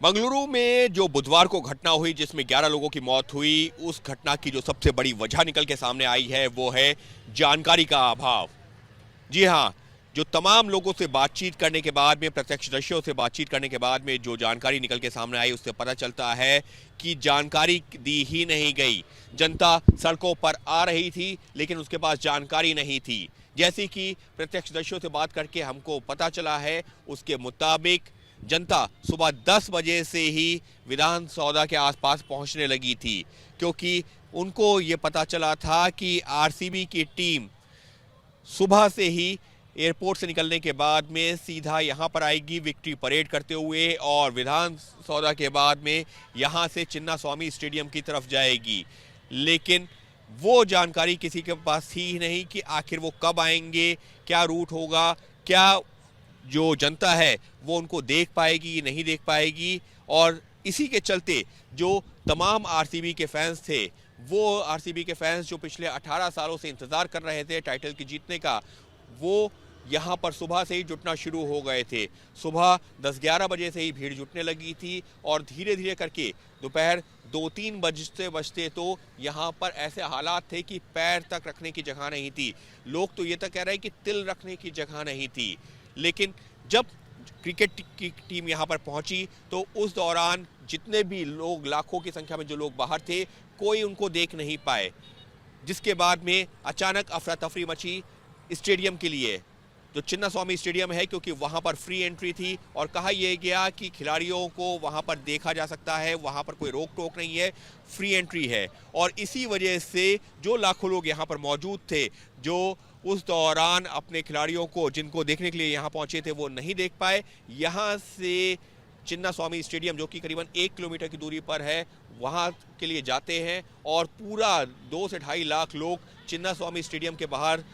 मंगलुरु में जो बुधवार को घटना हुई जिसमें 11 लोगों की मौत हुई, उस घटना की जो सबसे बड़ी वजह निकल के सामने आई है वो है जानकारी का अभाव। जी हाँ, जो तमाम लोगों से बातचीत करने के बाद में, प्रत्यक्षदर्शियों से बातचीत करने के बाद में जो जानकारी निकल के सामने आई उससे पता चलता है कि जानकारी दी ही नहीं गई। जनता सड़कों पर आ रही थी लेकिन उसके पास जानकारी नहीं थी। जैसे कि प्रत्यक्षदर्शियों से बात करके हमको पता चला है, उसके मुताबिक जनता सुबह 10 बजे से ही विधान सौदा के आसपास पहुंचने लगी थी, क्योंकि उनको ये पता चला था कि आरसीबी की टीम सुबह से ही एयरपोर्ट से निकलने के बाद में सीधा यहाँ पर आएगी विक्ट्री परेड करते हुए, और विधान सौदा के बाद में यहाँ से चिन्ना स्वामी स्टेडियम की तरफ जाएगी। लेकिन वो जानकारी किसी के पास थी ही नहीं कि आखिर वो कब आएंगे, क्या रूट होगा, क्या जो जनता है वो उनको देख पाएगी नहीं देख पाएगी। और इसी के चलते जो तमाम आरसीबी के फैंस थे, वो आरसीबी के फैंस जो पिछले 18 सालों से इंतजार कर रहे थे टाइटल की जीतने का, वो यहाँ पर सुबह से ही जुटना शुरू हो गए थे। सुबह 10-11 बजे से ही भीड़ जुटने लगी थी और धीरे धीरे करके दोपहर 2-3 बजते बजते तो यहाँ पर ऐसे हालात थे कि पैर तक रखने की जगह नहीं थी। लोग तो ये तक कह रहे हैं कि तिल रखने की जगह नहीं थी। लेकिन जब क्रिकेट की टीम यहाँ पर पहुंची तो उस दौरान जितने भी लोग, लाखों की संख्या में जो लोग बाहर थे, कोई उनको देख नहीं पाए। जिसके बाद में अचानक अफरा तफरी मची स्टेडियम के लिए, जो चिन्ना स्वामी स्टेडियम है, क्योंकि वहां पर फ्री एंट्री थी और कहा यह गया कि खिलाड़ियों को वहां पर देखा जा सकता है, वहां पर कोई रोक टोक नहीं है, फ्री एंट्री है। और इसी वजह से जो लाखों लोग यहां पर मौजूद थे, जो उस दौरान अपने खिलाड़ियों को जिनको देखने के लिए यहां पहुंचे थे, वो नहीं देख पाए। यहां से चिन्ना स्वामी स्टेडियम, जो कि करीबन 1 किलोमीटर की दूरी पर है, वहां के लिए जाते हैं और पूरा 2 से 2.5 लाख लोग चिन्ना स्वामी स्टेडियम के बाहर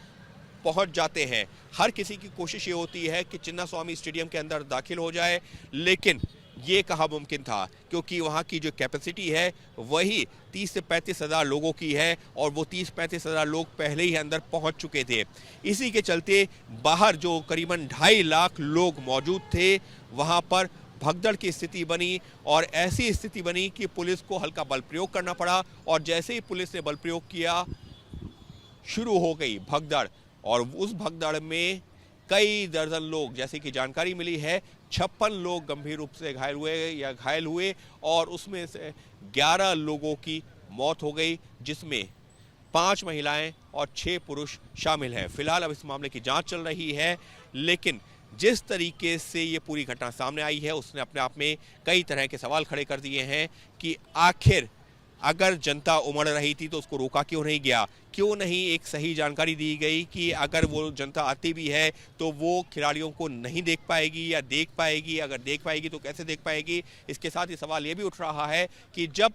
पहुंच जाते हैं। हर किसी की कोशिश ये होती है कि चिन्ना स्वामी स्टेडियम के अंदर दाखिल हो जाए, लेकिन ये कहाँ मुमकिन था, क्योंकि वहाँ की जो कैपेसिटी है वही 30 से 35 हज़ार लोगों की है और वो 30-35 हज़ार लोग पहले ही अंदर पहुँच चुके थे। इसी के चलते बाहर जो करीबन 2.5 लाख लोग मौजूद थे, वहाँ पर भगदड़ की स्थिति बनी और ऐसी स्थिति बनी कि पुलिस को हल्का बल प्रयोग करना पड़ा। और जैसे ही पुलिस ने बल प्रयोग किया, शुरू हो गई भगदड़। और उस भगदड़ में कई दर्जन लोग, जैसे कि जानकारी मिली है, 56 लोग गंभीर रूप से घायल हुए और उसमें से 11 लोगों की मौत हो गई, जिसमें 5 महिलाएं और 6 पुरुष शामिल हैं। फिलहाल अब इस मामले की जांच चल रही है, लेकिन जिस तरीके से ये पूरी घटना सामने आई है उसने अपने आप में कई तरह के सवाल खड़े कर दिए हैं कि आखिर अगर जनता उमड़ रही थी तो उसको रोका क्यों नहीं गया, क्यों नहीं एक सही जानकारी दी गई कि अगर वो जनता आती भी है तो वो खिलाड़ियों को नहीं देख पाएगी या देख पाएगी, अगर देख पाएगी तो कैसे देख पाएगी। इसके साथ ही सवाल ये भी उठ रहा है कि जब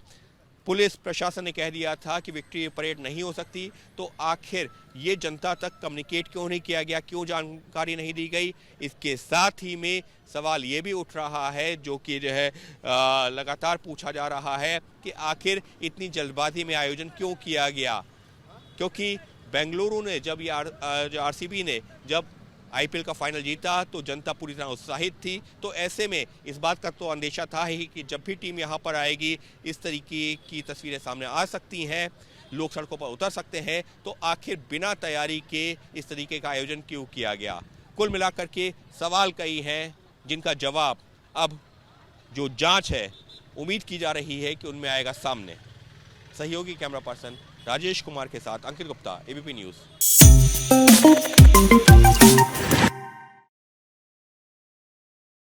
पुलिस प्रशासन ने कह दिया था कि विक्ट्री परेड नहीं हो सकती, तो आखिर ये जनता तक कम्युनिकेट क्यों नहीं किया गया, क्यों जानकारी नहीं दी गई। इसके साथ ही में सवाल ये भी उठ रहा है, जो कि जो है लगातार पूछा जा रहा है कि आखिर इतनी जल्दबाजी में आयोजन क्यों किया गया, क्योंकि बेंगलुरु ने जब आरसीबी ने जब आईपीएल का फाइनल जीता तो जनता पूरी तरह उत्साहित थी। तो ऐसे में इस बात का तो अंदेशा था ही कि जब भी टीम यहाँ पर आएगी इस तरीके की तस्वीरें सामने आ सकती हैं, लोग सड़कों पर उतर सकते हैं। तो आखिर बिना तैयारी के इस तरीके का आयोजन क्यों किया गया। कुल मिलाकर के सवाल कई हैं जिनका जवाब अब जो जांच है उम्मीद की जा रही है कि उनमें आएगा सामने। सहयोगी कैमरा पर्सन राजेश कुमार के साथ अंकित गुप्ता, एबीपी न्यूज़।